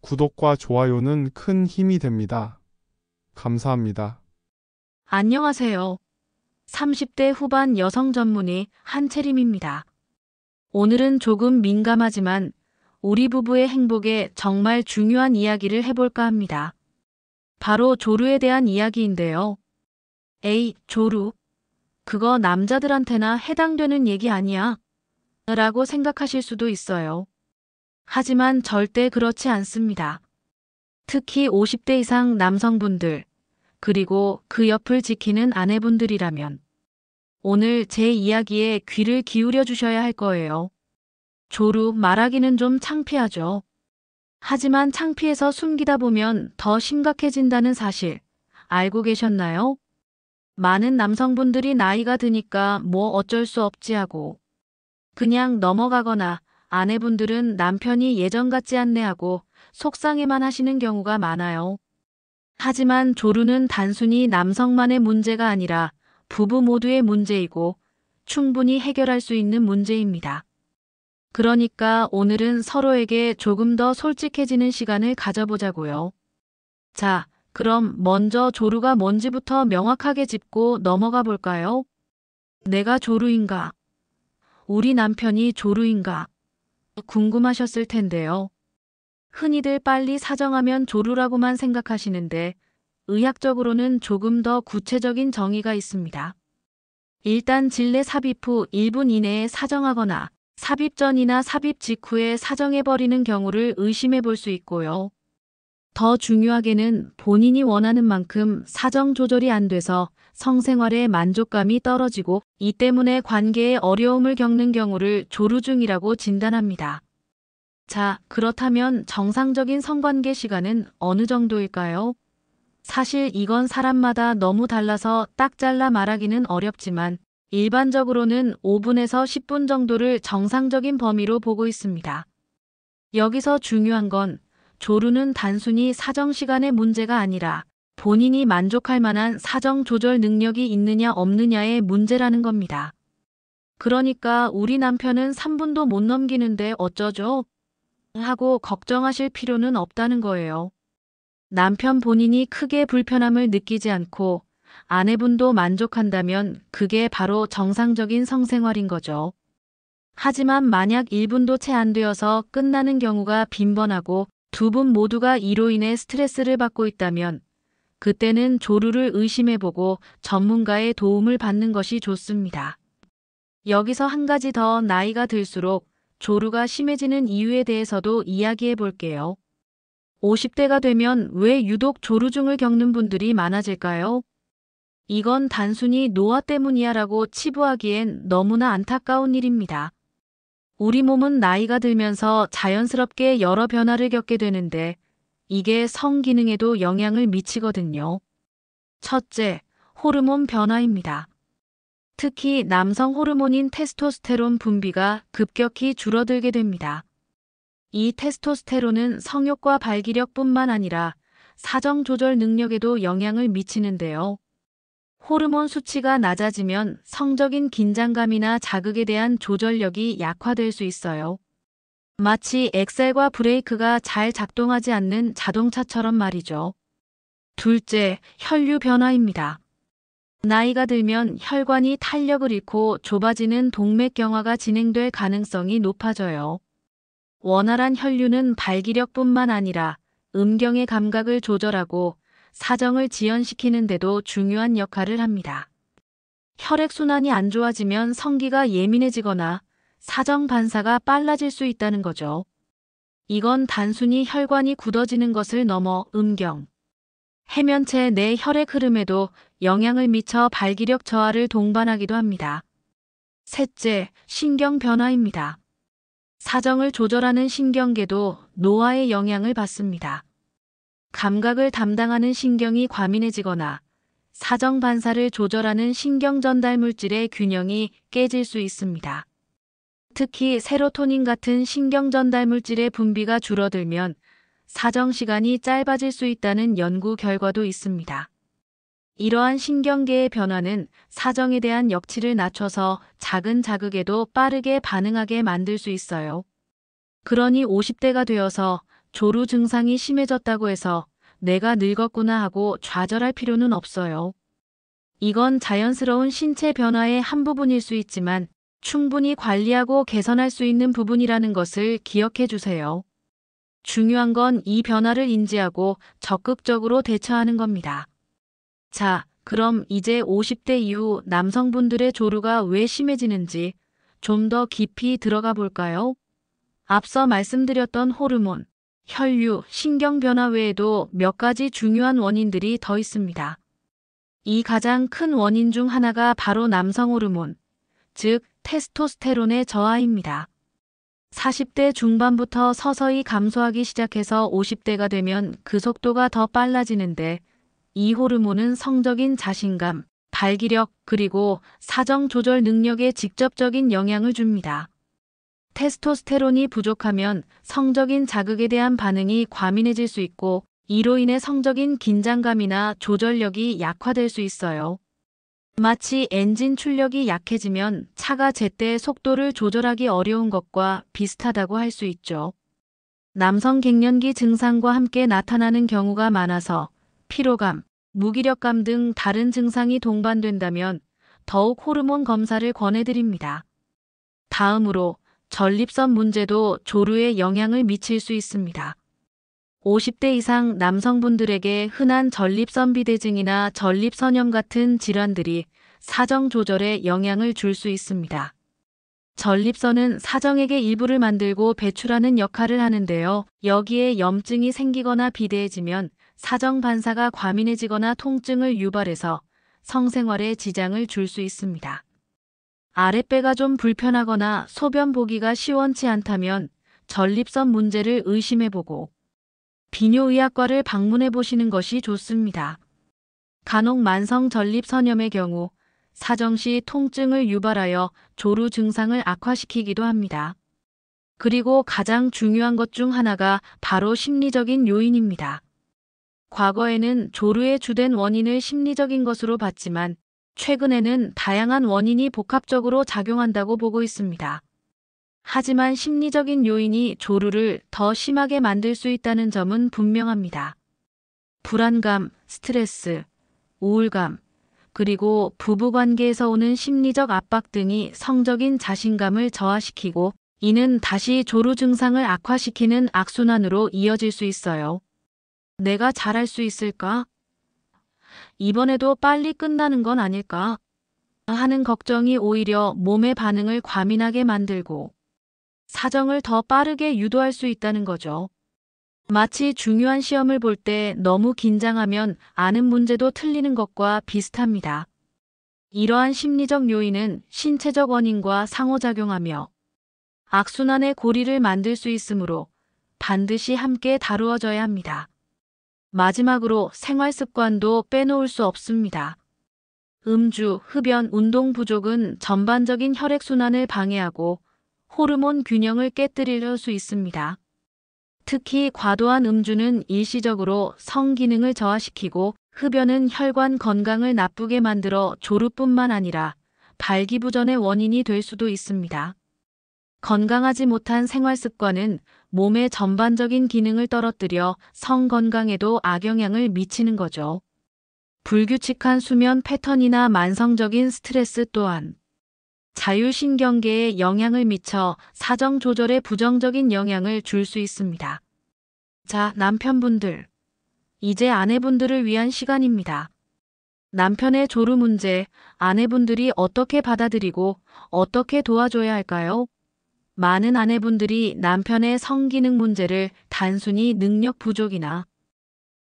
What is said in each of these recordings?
구독과 좋아요는 큰 힘이 됩니다. 감사합니다. 안녕하세요. 30대 후반 여성 전문의 한채림입니다. 오늘은 조금 민감하지만 우리 부부의 행복에 정말 중요한 이야기를 해볼까 합니다. 바로 조루에 대한 이야기인데요. 에이, 조루. 그거 남자들한테나 해당되는 얘기 아니야? 라고 생각하실 수도 있어요. 하지만 절대 그렇지 않습니다. 특히 50대 이상 남성분들, 그리고 그 옆을 지키는 아내분들이라면 오늘 제 이야기에 귀를 기울여 주셔야 할 거예요. 조루 말하기는 좀 창피하죠. 하지만 창피해서 숨기다 보면 더 심각해진다는 사실 알고 계셨나요? 많은 남성분들이 나이가 드니까 뭐 어쩔 수 없지 하고 그냥 넘어가거나 아내분들은 남편이 예전 같지 않네 하고 속상해만 하시는 경우가 많아요. 하지만 조루는 단순히 남성만의 문제가 아니라 부부 모두의 문제이고 충분히 해결할 수 있는 문제입니다. 그러니까 오늘은 서로에게 조금 더 솔직해지는 시간을 가져보자고요. 자, 그럼 먼저 조루가 뭔지부터 명확하게 짚고 넘어가 볼까요? 내가 조루인가? 우리 남편이 조루인가? 궁금하셨을 텐데요. 흔히들 빨리 사정하면 조루라고만 생각하시는데 의학적으로는 조금 더 구체적인 정의가 있습니다. 일단 질내 삽입 후 1분 이내에 사정하거나 삽입 전이나 삽입 직후에 사정해버리는 경우를 의심해 볼 수 있고요. 더 중요하게는 본인이 원하는 만큼 사정 조절이 안 돼서 성생활에 만족감이 떨어지고 이 때문에 관계에 어려움을 겪는 경우를 조루 중이라고 진단합니다. 자, 그렇다면 정상적인 성관계 시간은 어느 정도일까요? 사실 이건 사람마다 너무 달라서 딱 잘라 말하기는 어렵지만 일반적으로는 5분에서 10분 정도를 정상적인 범위로 보고 있습니다. 여기서 중요한 건 조루는 단순히 사정 시간의 문제가 아니라 본인이 만족할 만한 사정 조절 능력이 있느냐 없느냐의 문제라는 겁니다. 그러니까 우리 남편은 3분도 못 넘기는데 어쩌죠? 하고 걱정하실 필요는 없다는 거예요. 남편 본인이 크게 불편함을 느끼지 않고 아내분도 만족한다면 그게 바로 정상적인 성생활인 거죠. 하지만 만약 1분도 채 안 되어서 끝나는 경우가 빈번하고 두 분 모두가 이로 인해 스트레스를 받고 있다면 그때는 조루를 의심해보고 전문가의 도움을 받는 것이 좋습니다. 여기서 한 가지 더 나이가 들수록 조루가 심해지는 이유에 대해서도 이야기해 볼게요. 50대가 되면 왜 유독 조루증을 겪는 분들이 많아질까요? 이건 단순히 노화 때문이야 라고 치부하기엔 너무나 안타까운 일입니다. 우리 몸은 나이가 들면서 자연스럽게 여러 변화를 겪게 되는데 이게 성기능에도 영향을 미치거든요. 첫째, 호르몬 변화입니다. 특히 남성 호르몬인 테스토스테론 분비가 급격히 줄어들게 됩니다. 이 테스토스테론은 성욕과 발기력뿐만 아니라 사정 조절 능력에도 영향을 미치는데요. 호르몬 수치가 낮아지면 성적인 긴장감이나 자극에 대한 조절력이 약화될 수 있어요. 마치 엑셀과 브레이크가 잘 작동하지 않는 자동차처럼 말이죠. 둘째, 혈류 변화입니다. 나이가 들면 혈관이 탄력을 잃고 좁아지는 동맥경화가 진행될 가능성이 높아져요. 원활한 혈류는 발기력뿐만 아니라 음경의 감각을 조절하고 사정을 지연시키는 데도 중요한 역할을 합니다. 혈액순환이 안 좋아지면 성기가 예민해지거나 사정 반사가 빨라질 수 있다는 거죠. 이건 단순히 혈관이 굳어지는 것을 넘어 음경, 해면체 내 혈액 흐름에도 영향을 미쳐 발기력 저하를 동반하기도 합니다. 셋째, 신경 변화입니다. 사정을 조절하는 신경계도 노화의 영향을 받습니다. 감각을 담당하는 신경이 과민해지거나 사정 반사를 조절하는 신경 전달 물질의 균형이 깨질 수 있습니다. 특히 세로토닌 같은 신경 전달 물질의 분비가 줄어들면 사정 시간이 짧아질 수 있다는 연구 결과도 있습니다. 이러한 신경계의 변화는 사정에 대한 역치를 낮춰서 작은 자극에도 빠르게 반응하게 만들 수 있어요. 그러니 50대가 되어서 조루 증상이 심해졌다고 해서 내가 늙었구나 하고 좌절할 필요는 없어요. 이건 자연스러운 신체 변화의 한 부분일 수 있지만 충분히 관리하고 개선할 수 있는 부분이라는 것을 기억해 주세요. 중요한 건 이 변화를 인지하고 적극적으로 대처하는 겁니다. 자, 그럼 이제 50대 이후 남성분들의 조루가 왜 심해지는지 좀 더 깊이 들어가 볼까요? 앞서 말씀드렸던 호르몬, 혈류, 신경 변화 외에도 몇 가지 중요한 원인들이 더 있습니다. 이 가장 큰 원인 중 하나가 바로 남성 호르몬, 즉 테스토스테론의 저하입니다. 40대 중반부터 서서히 감소하기 시작해서 50대가 되면 그 속도가 더 빨라지는데 이 호르몬은 성적인 자신감, 발기력, 그리고 사정 조절 능력에 직접적인 영향을 줍니다. 테스토스테론이 부족하면 성적인 자극에 대한 반응이 과민해질 수 있고 이로 인해 성적인 긴장감이나 조절력이 약화될 수 있어요. 마치 엔진 출력이 약해지면 차가 제때 속도를 조절하기 어려운 것과 비슷하다고 할 수 있죠. 남성 갱년기 증상과 함께 나타나는 경우가 많아서 피로감, 무기력감 등 다른 증상이 동반된다면 더욱 호르몬 검사를 권해드립니다. 다음으로 전립선 문제도 조루에 영향을 미칠 수 있습니다. 50대 이상 남성분들에게 흔한 전립선 비대증이나 전립선염 같은 질환들이 사정 조절에 영향을 줄 수 있습니다. 전립선은 사정액의 일부를 만들고 배출하는 역할을 하는데요. 여기에 염증이 생기거나 비대해지면 사정 반사가 과민해지거나 통증을 유발해서 성생활에 지장을 줄 수 있습니다. 아랫배가 좀 불편하거나 소변 보기가 시원치 않다면 전립선 문제를 의심해보고 비뇨의학과를 방문해 보시는 것이 좋습니다. 간혹 만성 전립선염의 경우 사정 시 통증을 유발하여 조루 증상을 악화시키기도 합니다. 그리고 가장 중요한 것 중 하나가 바로 심리적인 요인입니다. 과거에는 조루의 주된 원인을 심리적인 것으로 봤지만 최근에는 다양한 원인이 복합적으로 작용한다고 보고 있습니다. 하지만 심리적인 요인이 조루를 더 심하게 만들 수 있다는 점은 분명합니다. 불안감, 스트레스, 우울감, 그리고 부부관계에서 오는 심리적 압박 등이 성적인 자신감을 저하시키고 이는 다시 조루 증상을 악화시키는 악순환으로 이어질 수 있어요. 내가 잘할 수 있을까? 이번에도 빨리 끝나는 건 아닐까? 하는 걱정이 오히려 몸의 반응을 과민하게 만들고 사정을 더 빠르게 유도할 수 있다는 거죠. 마치 중요한 시험을 볼 때 너무 긴장하면 아는 문제도 틀리는 것과 비슷합니다. 이러한 심리적 요인은 신체적 원인과 상호작용하며 악순환의 고리를 만들 수 있으므로 반드시 함께 다루어져야 합니다. 마지막으로 생활 습관도 빼놓을 수 없습니다. 음주, 흡연, 운동 부족은 전반적인 혈액순환을 방해하고 호르몬 균형을 깨뜨릴 수 있습니다. 특히 과도한 음주는 일시적으로 성기능을 저하시키고 흡연은 혈관 건강을 나쁘게 만들어 조루뿐만 아니라 발기부전의 원인이 될 수도 있습니다. 건강하지 못한 생활 습관은 몸의 전반적인 기능을 떨어뜨려 성 건강에도 악영향을 미치는 거죠. 불규칙한 수면 패턴이나 만성적인 스트레스 또한 자율신경계에 영향을 미쳐 사정 조절에 부정적인 영향을 줄 수 있습니다. 자, 남편분들. 이제 아내분들을 위한 시간입니다. 남편의 조루 문제, 아내분들이 어떻게 받아들이고 어떻게 도와줘야 할까요? 많은 아내분들이 남편의 성기능 문제를 단순히 능력 부족이나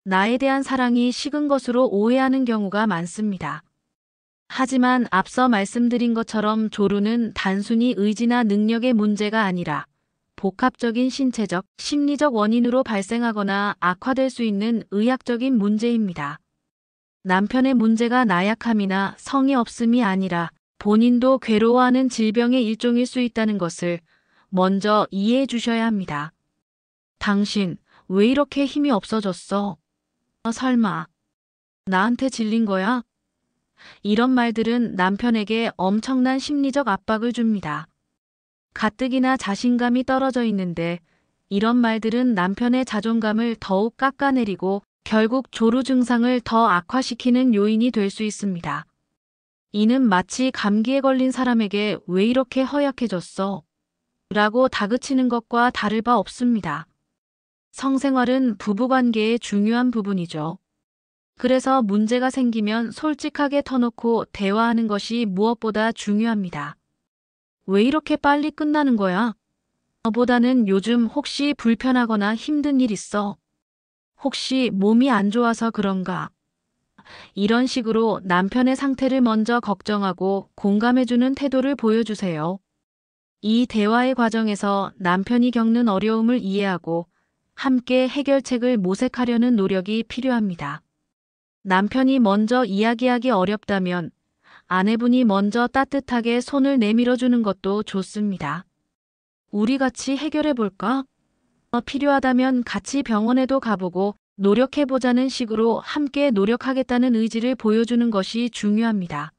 나에 대한 사랑이 식은 것으로 오해하는 경우가 많습니다. 하지만 앞서 말씀드린 것처럼 조루는 단순히 의지나 능력의 문제가 아니라 복합적인 신체적, 심리적 원인으로 발생하거나 악화될 수 있는 의학적인 문제입니다. 남편의 문제가 나약함이나 성의 없음이 아니라 본인도 괴로워하는 질병의 일종일 수 있다는 것을 먼저 이해해 주셔야 합니다. 당신, 왜 이렇게 힘이 없어졌어? 설마, 나한테 질린 거야? 이런 말들은 남편에게 엄청난 심리적 압박을 줍니다. 가뜩이나 자신감이 떨어져 있는데 이런 말들은 남편의 자존감을 더욱 깎아내리고 결국 조루 증상을 더 악화시키는 요인이 될 수 있습니다. 이는 마치 감기에 걸린 사람에게 왜 이렇게 허약해졌어? 라고 다그치는 것과 다를 바 없습니다. 성생활은 부부관계의 중요한 부분이죠. 그래서 문제가 생기면 솔직하게 터놓고 대화하는 것이 무엇보다 중요합니다. 왜 이렇게 빨리 끝나는 거야? 보다는 요즘 혹시 불편하거나 힘든 일 있어? 혹시 몸이 안 좋아서 그런가? 이런 식으로 남편의 상태를 먼저 걱정하고 공감해주는 태도를 보여주세요. 이 대화의 과정에서 남편이 겪는 어려움을 이해하고 함께 해결책을 모색하려는 노력이 필요합니다. 남편이 먼저 이야기하기 어렵다면 아내분이 먼저 따뜻하게 손을 내밀어주는 것도 좋습니다. 우리 같이 해결해 볼까? 필요하다면 같이 병원에도 가보고 노력해보자는 식으로 함께 노력하겠다는 의지를 보여주는 것이 중요합니다.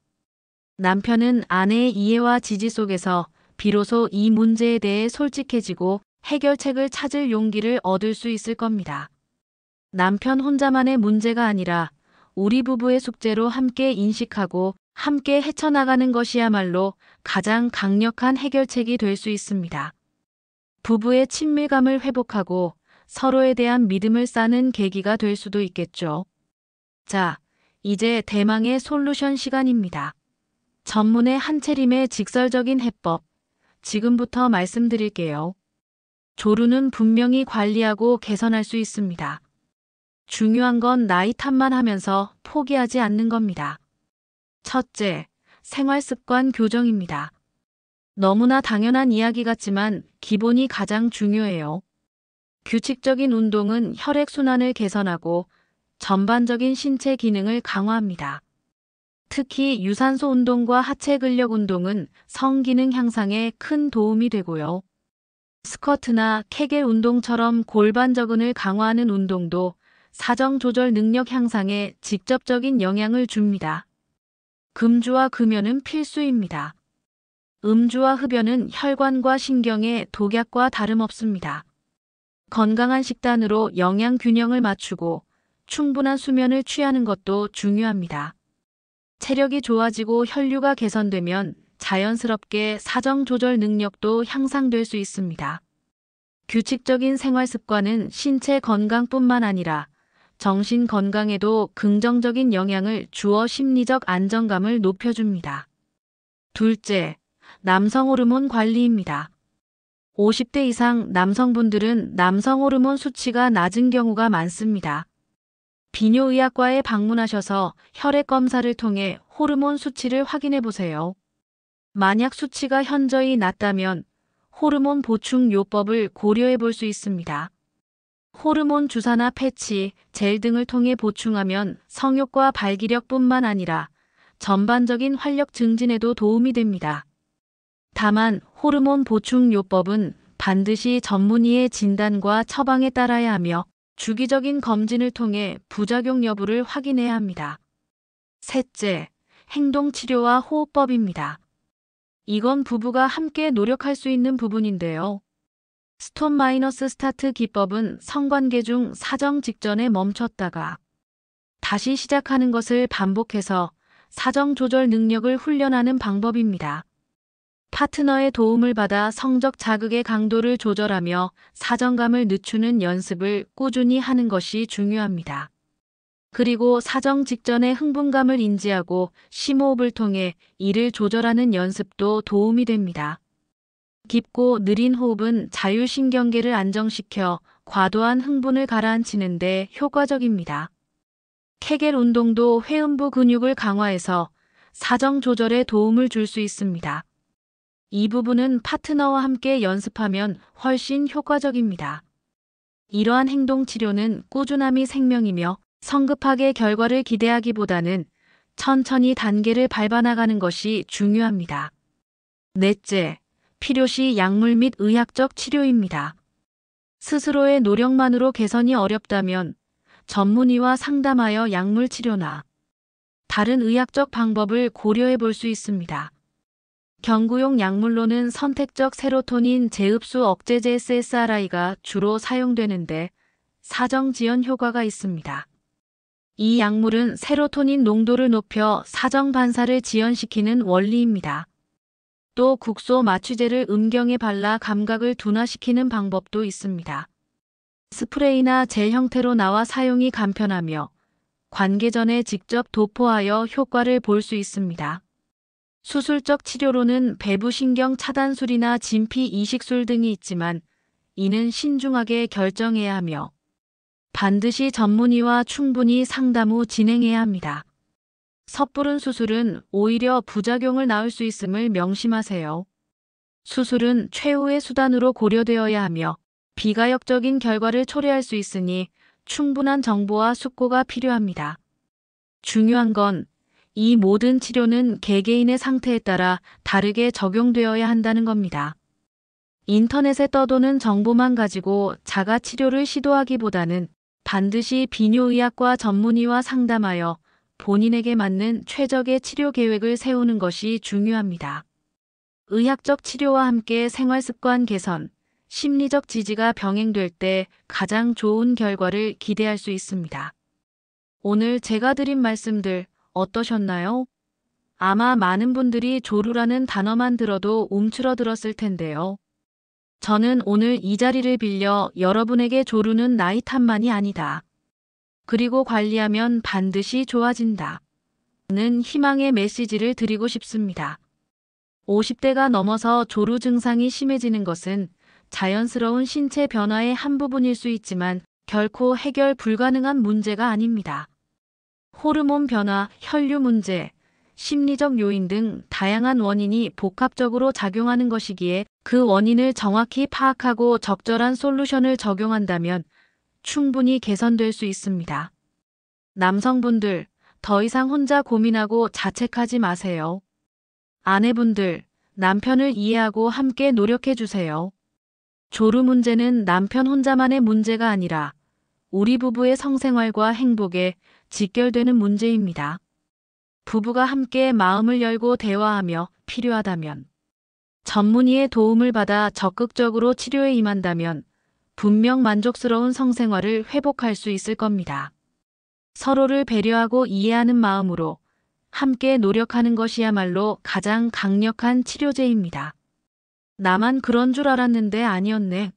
남편은 아내의 이해와 지지 속에서 비로소 이 문제에 대해 솔직해지고 해결책을 찾을 용기를 얻을 수 있을 겁니다. 남편 혼자만의 문제가 아니라 우리 부부의 숙제로 함께 인식하고 함께 헤쳐나가는 것이야말로 가장 강력한 해결책이 될 수 있습니다. 부부의 친밀감을 회복하고 서로에 대한 믿음을 쌓는 계기가 될 수도 있겠죠. 자, 이제 대망의 솔루션 시간입니다. 전문의 한채림의 직설적인 해법, 지금부터 말씀드릴게요. 조루는 분명히 관리하고 개선할 수 있습니다. 중요한 건 나이 탓만 하면서 포기하지 않는 겁니다. 첫째, 생활습관 교정입니다. 너무나 당연한 이야기 같지만 기본이 가장 중요해요. 규칙적인 운동은 혈액순환을 개선하고 전반적인 신체 기능을 강화합니다. 특히 유산소 운동과 하체 근력 운동은 성기능 향상에 큰 도움이 되고요. 스쿼트나 케겔 운동처럼 골반저근을 강화하는 운동도 사정 조절 능력 향상에 직접적인 영향을 줍니다. 금주와 금연은 필수입니다. 음주와 흡연은 혈관과 신경에 독약과 다름없습니다. 건강한 식단으로 영양 균형을 맞추고 충분한 수면을 취하는 것도 중요합니다. 체력이 좋아지고 혈류가 개선되면 자연스럽게 사정 조절 능력도 향상될 수 있습니다. 규칙적인 생활 습관은 신체 건강뿐만 아니라 정신 건강에도 긍정적인 영향을 주어 심리적 안정감을 높여줍니다. 둘째, 남성 호르몬 관리입니다. 50대 이상 남성분들은 남성 호르몬 수치가 낮은 경우가 많습니다. 비뇨의학과에 방문하셔서 혈액 검사를 통해 호르몬 수치를 확인해 보세요. 만약 수치가 현저히 낮다면 호르몬 보충 요법을 고려해 볼 수 있습니다. 호르몬 주사나 패치, 젤 등을 통해 보충하면 성욕과 발기력뿐만 아니라 전반적인 활력 증진에도 도움이 됩니다. 다만 호르몬 보충 요법은 반드시 전문의의 진단과 처방에 따라야 하며 주기적인 검진을 통해 부작용 여부를 확인해야 합니다. 셋째, 행동치료와 호흡법입니다. 이건 부부가 함께 노력할 수 있는 부분인데요. 스톱 마이너스 스타트 기법은 성관계 중 사정 직전에 멈췄다가 다시 시작하는 것을 반복해서 사정 조절 능력을 훈련하는 방법입니다. 파트너의 도움을 받아 성적 자극의 강도를 조절하며 사정감을 늦추는 연습을 꾸준히 하는 것이 중요합니다. 그리고 사정 직전의 흥분감을 인지하고 심호흡을 통해 이를 조절하는 연습도 도움이 됩니다. 깊고 느린 호흡은 자율신경계를 안정시켜 과도한 흥분을 가라앉히는 데 효과적입니다. 케겔 운동도 회음부 근육을 강화해서 사정 조절에 도움을 줄 수 있습니다. 이 부분은 파트너와 함께 연습하면 훨씬 효과적입니다. 이러한 행동 치료는 꾸준함이 생명이며 성급하게 결과를 기대하기보다는 천천히 단계를 밟아나가는 것이 중요합니다. 넷째, 필요시 약물 및 의학적 치료입니다. 스스로의 노력만으로 개선이 어렵다면 전문의와 상담하여 약물 치료나 다른 의학적 방법을 고려해 볼 수 있습니다. 경구용 약물로는 선택적 세로토닌 재흡수 억제제 SSRI가 주로 사용되는데 사정 지연 효과가 있습니다. 이 약물은 세로토닌 농도를 높여 사정 반사를 지연시키는 원리입니다. 또 국소 마취제를 음경에 발라 감각을 둔화시키는 방법도 있습니다. 스프레이나 젤 형태로 나와 사용이 간편하며 관계 전에 직접 도포하여 효과를 볼 수 있습니다. 수술적 치료로는 배부신경 차단술이나 진피 이식술 등이 있지만 이는 신중하게 결정해야 하며 반드시 전문의와 충분히 상담 후 진행해야 합니다. 섣부른 수술은 오히려 부작용을 낳을 수 있음을 명심하세요. 수술은 최후의 수단으로 고려되어야 하며 비가역적인 결과를 초래할 수 있으니 충분한 정보와 숙고가 필요합니다. 중요한 건 이 모든 치료는 개개인의 상태에 따라 다르게 적용되어야 한다는 겁니다. 인터넷에 떠도는 정보만 가지고 자가 치료를 시도하기보다는 반드시 비뇨의학과 전문의와 상담하여 본인에게 맞는 최적의 치료 계획을 세우는 것이 중요합니다. 의학적 치료와 함께 생활습관 개선, 심리적 지지가 병행될 때 가장 좋은 결과를 기대할 수 있습니다. 오늘 제가 드린 말씀들 어떠셨나요? 아마 많은 분들이 조루라는 단어만 들어도 움츠러들었을 텐데요. 저는 오늘 이 자리를 빌려 여러분에게 조루는 나이 탓만이 아니다. 그리고 관리하면 반드시 좋아진다. 는 희망의 메시지를 드리고 싶습니다. 50대가 넘어서 조루 증상이 심해지는 것은 자연스러운 신체 변화의 한 부분일 수 있지만 결코 해결 불가능한 문제가 아닙니다. 호르몬 변화, 혈류 문제, 심리적 요인 등 다양한 원인이 복합적으로 작용하는 것이기에 그 원인을 정확히 파악하고 적절한 솔루션을 적용한다면 충분히 개선될 수 있습니다. 남성분들, 더 이상 혼자 고민하고 자책하지 마세요. 아내분들, 남편을 이해하고 함께 노력해 주세요. 조루 문제는 남편 혼자만의 문제가 아니라 우리 부부의 성생활과 행복에 직결되는 문제입니다. 부부가 함께 마음을 열고 대화하며 필요하다면 전문의의 도움을 받아 적극적으로 치료에 임한다면 분명 만족스러운 성생활을 회복할 수 있을 겁니다. 서로를 배려하고 이해하는 마음으로 함께 노력하는 것이야말로 가장 강력한 치료제입니다. 나만 그런 줄 알았는데 아니었네.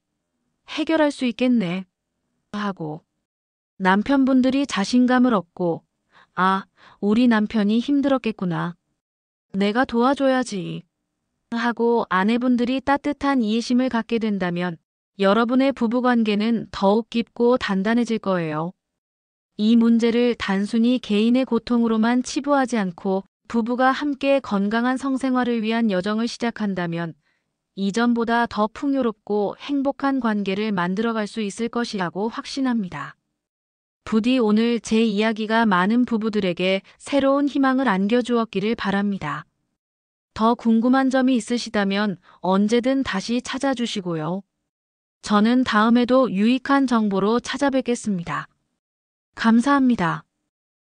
해결할 수 있겠네. 하고 남편분들이 자신감을 얻고 아, 우리 남편이 힘들었겠구나. 내가 도와줘야지. 하고 아내분들이 따뜻한 이해심을 갖게 된다면 여러분의 부부관계는 더욱 깊고 단단해질 거예요. 이 문제를 단순히 개인의 고통으로만 치부하지 않고 부부가 함께 건강한 성생활을 위한 여정을 시작한다면 이전보다 더 풍요롭고 행복한 관계를 만들어갈 수 있을 것이라고 확신합니다. 부디 오늘 제 이야기가 많은 부부들에게 새로운 희망을 안겨주었기를 바랍니다. 더 궁금한 점이 있으시다면 언제든 다시 찾아주시고요. 저는 다음에도 유익한 정보로 찾아뵙겠습니다. 감사합니다.